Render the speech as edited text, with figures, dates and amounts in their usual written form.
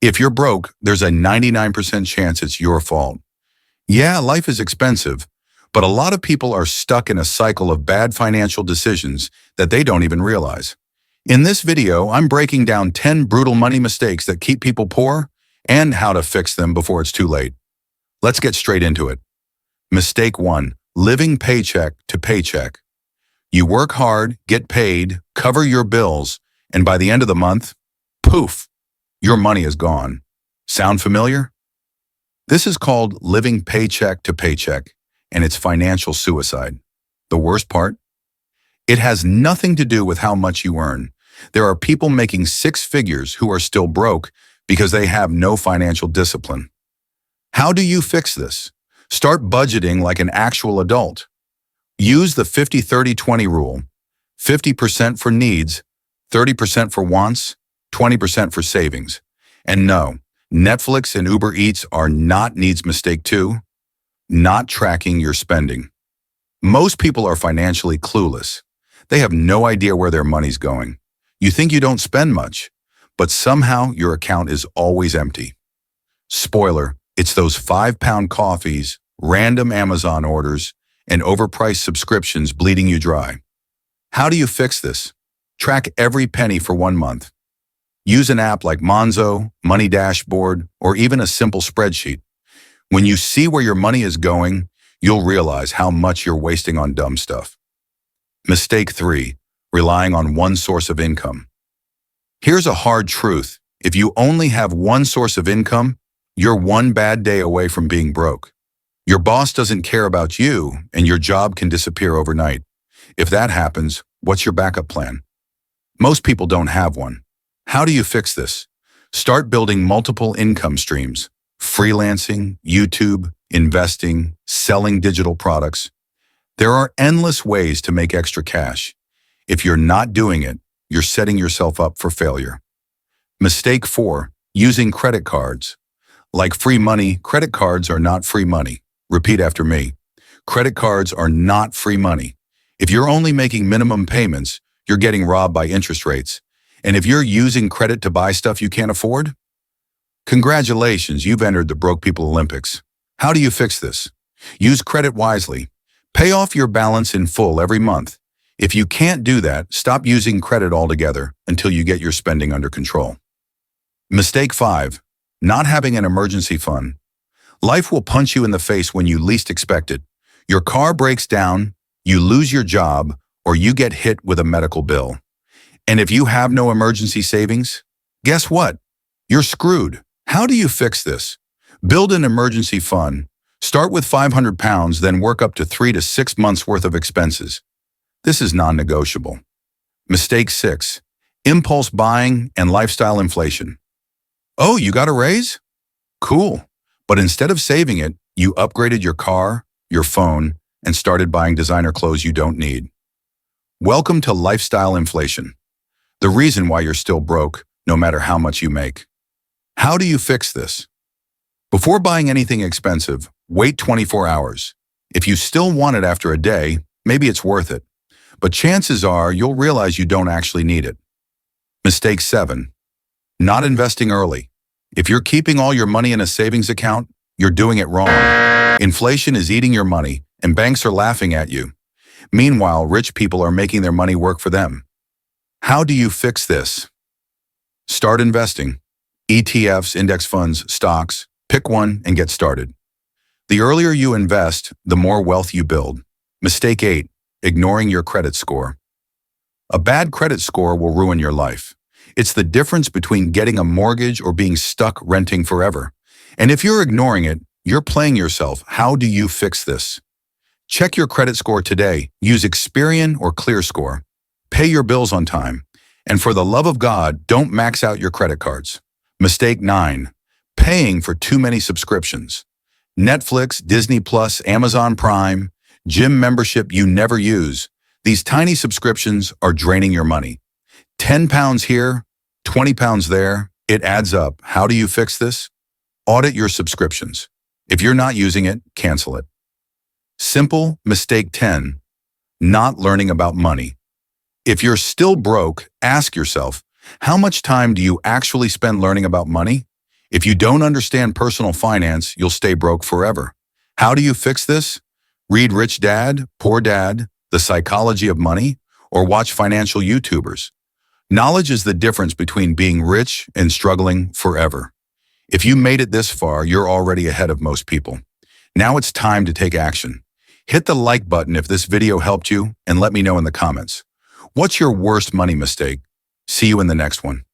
If you're broke, there's a 99% chance it's your fault. Yeah, life is expensive, but a lot of people are stuck in a cycle of bad financial decisions that they don't even realize. In this video, I'm breaking down 10 brutal money mistakes that keep people poor and how to fix them before it's too late. Let's get straight into it. Mistake 1. Living paycheck to paycheck. You work hard, get paid, cover your bills, and by the end of the month, poof, your money is gone. Sound familiar? This is called living paycheck to paycheck, and it's financial suicide. The worst part? It has nothing to do with how much you earn. There are people making six figures who are still broke because they have no financial discipline. How do you fix this? Start budgeting like an actual adult. Use the 50-30-20 rule. 50% for needs, 30% for wants, 20% for savings. And no, Netflix and Uber Eats are not needs mistake 2, not tracking your spending. Most people are financially clueless. They have no idea where their money's going. You think you don't spend much, but somehow your account is always empty. Spoiler, it's those 5-pound coffees, random Amazon orders, and overpriced subscriptions bleeding you dry. How do you fix this? Track every penny for 1 month. Use an app like Monzo, Money Dashboard, or even a simple spreadsheet. When you see where your money is going, you'll realize how much you're wasting on dumb stuff. Mistake 3. Relying on one source of income. Here's a hard truth. If you only have one source of income, you're one bad day away from being broke. Your boss doesn't care about you, and your job can disappear overnight. If that happens, what's your backup plan? Most people don't have one. How do you fix this? Start building multiple income streams. Freelancing, YouTube, investing, selling digital products. There are endless ways to make extra cash. If you're not doing it, you're setting yourself up for failure. Mistake 4. Using credit cards. Like free money, credit cards are not free money. Repeat after me. Credit cards are not free money. If you're only making minimum payments, you're getting robbed by interest rates. And if you're using credit to buy stuff you can't afford, congratulations, you've entered the Broke People Olympics. How do you fix this? Use credit wisely. Pay off your balance in full every month. If you can't do that, stop using credit altogether until you get your spending under control. Mistake 5. Not having an emergency fund. Life will punch you in the face when you least expect it. Your car breaks down, you lose your job, or you get hit with a medical bill. And if you have no emergency savings, guess what? You're screwed. How do you fix this? Build an emergency fund. Start with £500, then work up to 3 to 6 months worth of expenses. This is non-negotiable. Mistake 6. Impulse buying and lifestyle inflation. Oh, you got a raise? Cool. But instead of saving it, you upgraded your car, your phone, and started buying designer clothes you don't need. Welcome to lifestyle inflation. The reason why you're still broke, no matter how much you make. How do you fix this? Before buying anything expensive, wait 24 hours. If you still want it after a day, maybe it's worth it. But chances are you'll realize you don't actually need it. Mistake 7. Not investing early. If you're keeping all your money in a savings account, you're doing it wrong. Inflation is eating your money, and banks are laughing at you. Meanwhile, rich people are making their money work for them. How do you fix this? Start investing. ETFs, index funds, stocks. Pick one and get started. The earlier you invest, the more wealth you build. Mistake 8. Ignoring your credit score. A bad credit score will ruin your life. It's the difference between getting a mortgage or being stuck renting forever. And if you're ignoring it, you're playing yourself. How do you fix this? Check your credit score today. Use Experian or ClearScore. Pay your bills on time. And for the love of God, don't max out your credit cards. Mistake 9. Paying for too many subscriptions. Netflix, Disney Plus, Amazon Prime, gym membership you never use. These tiny subscriptions are draining your money. £10 here, £20 there, it adds up. How do you fix this? Audit your subscriptions. If you're not using it, cancel it. Simple mistake 10. Not learning about money. If you're still broke, ask yourself, how much time do you actually spend learning about money? If you don't understand personal finance, you'll stay broke forever. How do you fix this? Read Rich Dad, Poor Dad, The Psychology of Money, or watch financial YouTubers. Knowledge is the difference between being rich and struggling forever. If you made it this far, you're already ahead of most people. Now it's time to take action. Hit the like button if this video helped you and let me know in the comments. What's your worst money mistake? See you in the next one.